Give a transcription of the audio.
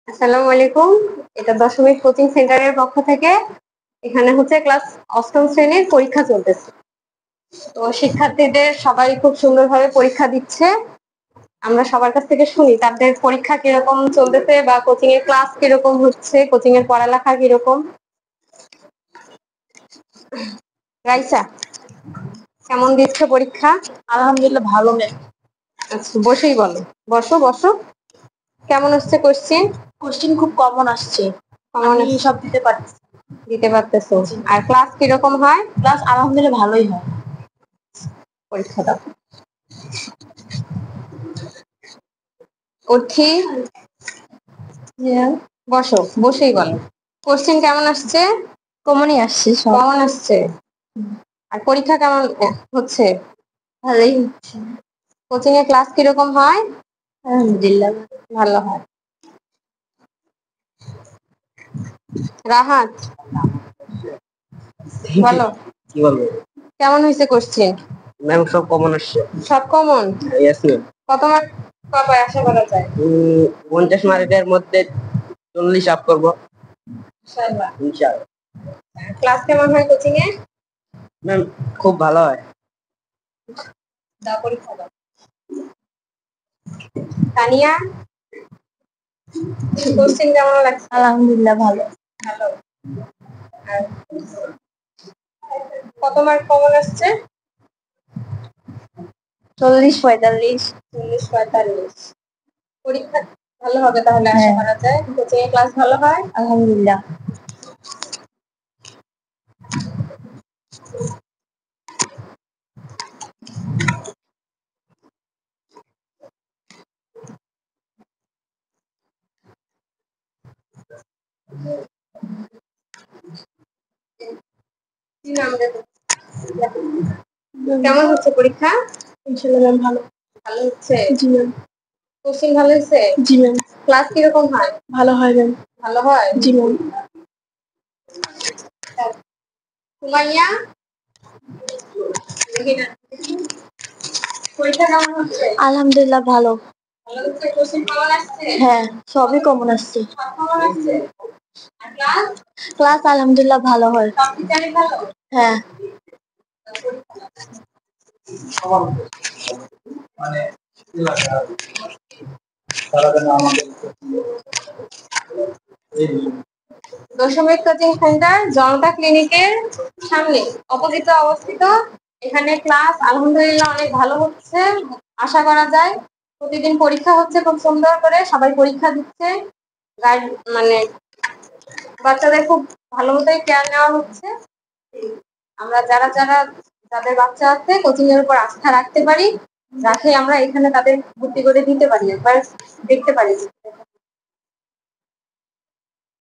আসসালামু আলাইকুম। এটা দশমিক কোচিং সেন্টারের পক্ষ থেকে এখানে হচ্ছে ক্লাস অষ্টম শ্রেণীর পরীক্ষা চলতেছে। তো শিক্ষার্থীদের সবাই খুব সুন্দরভাবে পরীক্ষা দিচ্ছে। আমরা সবার কাছ থেকে শুনি তাদের পরীক্ষা কিরকম চলতেছে বা কোচিং এর ক্লাস কিরকম হচ্ছে, কোচিং এর পড়ালেখা কিরকম। রাইসা, কেমন দিচ্ছে পরীক্ষা? আলহামদুলিল্লাহ ভালো ম্যাম। আচ্ছা, বসেই বলো। বসো বসো। কেমন হচ্ছে কোশ্চেন? কোশ্চেন খুব কমন আসছে, কমন আমি সব দিতে পারছি। দিতে পারতেছো? আর ক্লাস কিরকম হয়? ক্লাস আলহামদুলিল্লাহ ভালোই হয়। পরীক্ষা দাও। উঠি, বসো, বসেই বলো। কোশ্চেন কেমন আসছে? কমনই আসছে সব। কমন আসছে। আর পরীক্ষা কেমন হচ্ছে? ভালোই হচ্ছে। কোচিং এ ক্লাস কিরকম হয়? আলহামদুলিল্লাহ ভালো হয়। রাহাত, বলো কি বলবো কেমন হয়েছে কোশ্চেন? ম্যাম? সব কমন আসছে। সব কমন? Yes ma'am. কত মার্ক পাবে আশা করা যায়? 50 মার্কের মধ্যে 40 আপ করবো ইনশাআল্লাহ। ইনশাআল্লাহ। ক্লাস কেমন হয় কোচিং এ? ম্যাম খুব ভালো হয়। দাও পরীক্ষা দাও। তানিয়া, কোশ্চেন কেমন লাগছে? আলহামদুলিল্লাহ ভালো। ভালো। আর কত মার্ক কমন আসছে? 40-45। 40-45। পরীক্ষা ভালো হবে তাহলে আশা হ্যাঁ। করা যায়। কোচিং এ ক্লাস ভালো হয়? আলহামদুলিল্লাহ। কি নাম দেবো? কেমন হচ্ছে পরীক্ষা? ইনশাআল্লাহ ম্যাম ভালো। ভালো হচ্ছে? জি ম্যাম। কোশ্চেন ভালো হয়েছে? জি ম্যাম। ক্লাস কিরকম হয়? ভালো হয় ম্যাম। ভালো হয়? জি ম্যাম। সুমাইয়া, পরীক্ষা কেমন হচ্ছে? আলহামদুলিল্লাহ ভালো। ভালো হচ্ছে? কোশ্চেন কমন আসছে? হ্যাঁ, সবই কমন আসছে। সব কমন আসছে? আর ক্লাস? ক্লাস আলহামদুলিল্লাহ ভালো হয়। সব টিচারই ভালো? হ্যাঁ। মানে দশমিক কোচিং সেন্টার জনতা ক্লিনিকের সামনে অপোজিটে অবস্থিত। এখানে ক্লাস আলহামদুলিল্লাহ অনেক ভালো হচ্ছে, আশা করা যায়। প্রতিদিন পরীক্ষা হচ্ছে খুব সুন্দর করে, সবাই পরীক্ষা দিচ্ছে। গাইড মানে বাচ্চাদের খুব ভালো মতোই কেয়ার নেওয়া হচ্ছে। আমরা যারা যারা যাদের বাচ্চা আছে কোচিং এর উপর আস্থা রাখতে পারি, রাখে আমরা এখানে তাদের ভর্তি করে দিতে পারি, একবার দেখতে পারি।